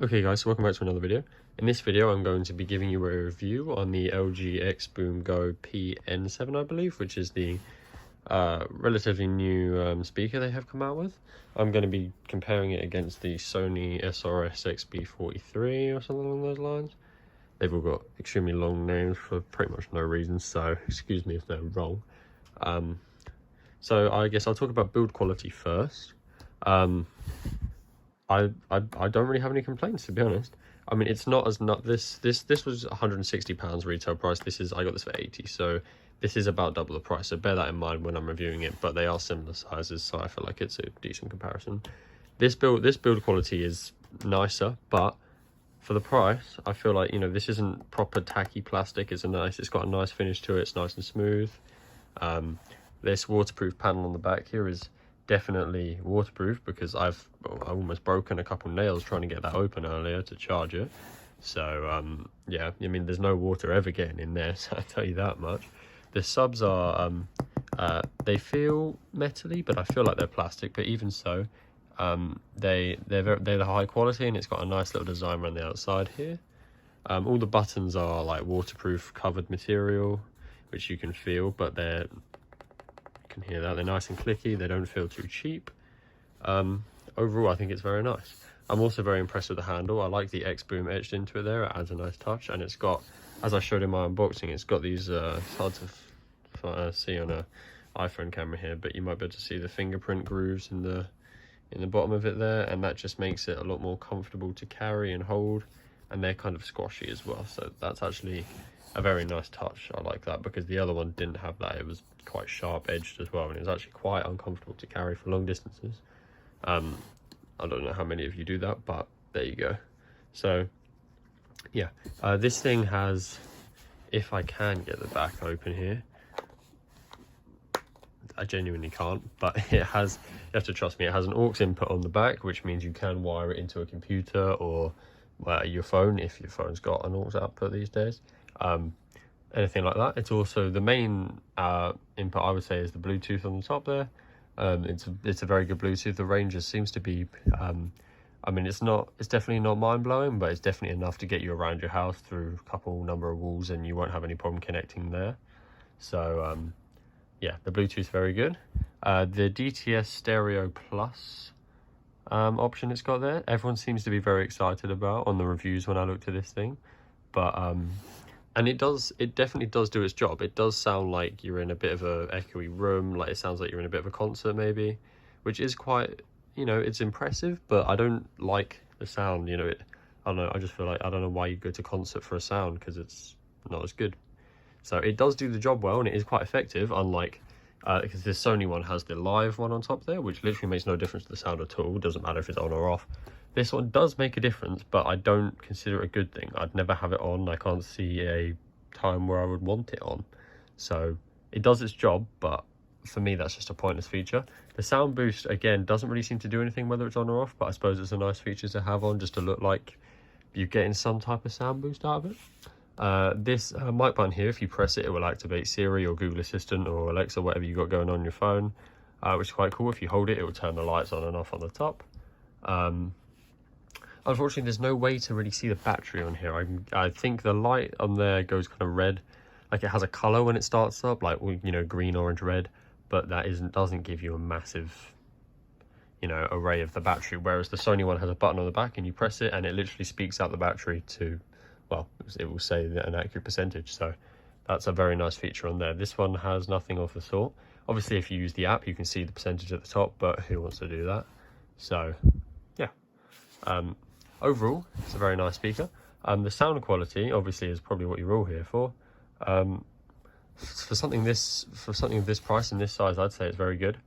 Okay guys, so welcome back to another video. In this video I'm going to be giving you a review on the LG XBOOM GO PN7 I believe, which is the relatively new speaker they have come out with. I'm going to be comparing it against the Sony SRS XB43 or something along those lines. They've all got extremely long names for pretty much no reason, so excuse me if they're wrong. So I guess I'll talk about build quality first. I don't really have any complaints, to be honest. I mean, it's not as this was £160 retail price. I got this for 80, so this is about double the price. So bear that in mind when I'm reviewing it. But they are similar sizes, so I feel like it's a decent comparison. This build quality is nicer, but for the price, I feel like, you know, this isn't proper tacky plastic. It's got a nice finish to it. It's nice and smooth. This waterproof panel on the back here is definitely waterproof because I almost broken a couple nails trying to get that open earlier to charge it. So yeah, I mean, there's no water ever getting in there, so I tell you that much. The subs are they feel metally, but I feel like they're plastic. But even so, they're high quality, and it's got a nice little design around the outside here. All the buttons are like waterproof covered material, which you can feel, but can hear that they're nice and clicky. They don't feel too cheap. Overall, I think it's very nice. I'm also very impressed with the handle. I like the XBOOM etched into it there. It adds a nice touch, and it's got, as I showed in my unboxing, it's got these it's hard to see on a iPhone camera here, but you might be able to see the fingerprint grooves in the bottom of it there, and that just makes it a lot more comfortable to carry and hold, and they're kind of squashy as well, so that's actually a very nice touch. I like that because the other one didn't have that. It was quite sharp edged as well, and it was actually quite uncomfortable to carry for long distances. I don't know how many of you do that, but there you go. So yeah, this thing has, if I can get the back open here, I genuinely can't, but it has, you have to trust me, it has an aux input on the back, which means you can wire it into a computer or your phone if your phone's got an aux output these days. Anything like that. It's also the main input, I would say, is the Bluetooth on the top there. It's a very good Bluetooth. The range seems to be I mean, it's definitely not mind-blowing, but it's definitely enough to get you around your house through a number of walls, and you won't have any problem connecting there. So yeah, the Bluetooth very good. The DTS Stereo Plus option it's got there, everyone seems to be very excited about on the reviews when I looked at this thing. But and it definitely does do its job. It does sound like you're in a bit of a echoey room, like it sounds like you're in a bit of a concert maybe, which is quite, you know, it's impressive, but I don't like the sound, you know. I don't know, I just feel like, I don't know why you go to concert for a sound, because it's not as good. So it does do the job well, and it is quite effective, unlike because this Sony one has the live one on top there, which literally makes no difference to the sound at all. Doesn't matter if it's on or off. This one does make a difference, but I don't consider it a good thing. I'd never have it on. I can't see a time where I would want it on. So it does its job, but for me, that's just a pointless feature. The sound boost, again, doesn't really seem to do anything whether it's on or off, but I suppose it's a nice feature to have on, just to look like you're getting some type of sound boost out of it. This mic button here, if you press it, it will activate Siri or Google Assistant or Alexa, whatever you got going on your phone, which is quite cool. If you hold it, it will turn the lights on and off on the top. Unfortunately, there's no way to really see the battery on here. I think the light on there goes kind of red, like it has a color when it starts up, like, you know, green, orange, red, but that doesn't give you a massive, you know, array of the battery. Whereas the Sony one has a button on the back, and you press it and it literally speaks out the battery to, well, it will say an accurate percentage. So that's a very nice feature on there. This one has nothing of the sort. Obviously, if you use the app, you can see the percentage at the top, but who wants to do that? So yeah. Overall, it's a very nice speaker. The sound quality, obviously, is probably what you're all here for. For something of this price and this size, I'd say it's very good.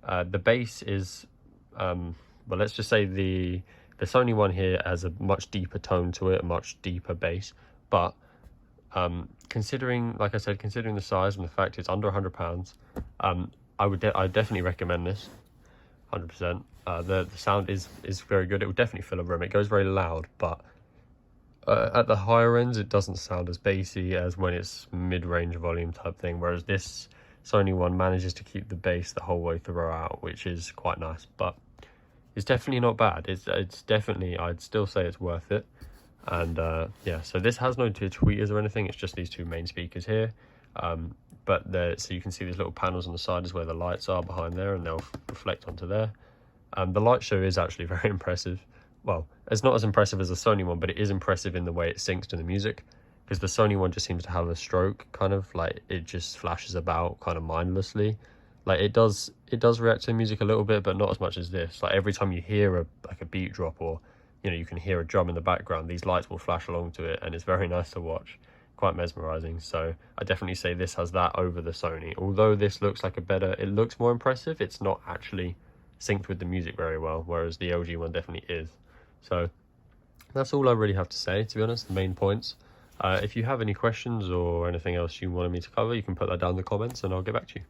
The bass is, well, let's just say the Sony one here has a much deeper tone to it, a much deeper bass. But considering, like I said, considering the size and the fact it's under £100, I'd definitely recommend this. 100%. The sound is very good. It will definitely fill a room. It goes very loud, but at the higher ends it doesn't sound as bassy as when it's mid-range volume type thing, whereas this Sony one manages to keep the bass the whole way throughout, which is quite nice. But is definitely not bad. It's definitely, I'd still say it's worth it. And yeah, so this has no tweeters or anything, it's just these two main speakers here. But so you can see these little panels on the side is where the lights are behind there, and they'll reflect onto there. The light show is actually very impressive. Well, it's not as impressive as the Sony one, but it is impressive in the way it syncs to the music, because the Sony one just seems to have a stroke, kind of like it just flashes about kind of mindlessly. Like it does react to the music a little bit, but not as much as this. Like every time you hear a beat drop, or you can hear a drum in the background, these lights will flash along to it, and it's very nice to watch. Quite mesmerizing. So I definitely say this has that over the Sony. Although this looks like it looks more impressive, it's not actually synced with the music very well, whereas the LG one definitely is. So that's all I really have to say, to be honest, the main points. If you have any questions or anything else you wanted me to cover, you can put that down in the comments and I'll get back to you.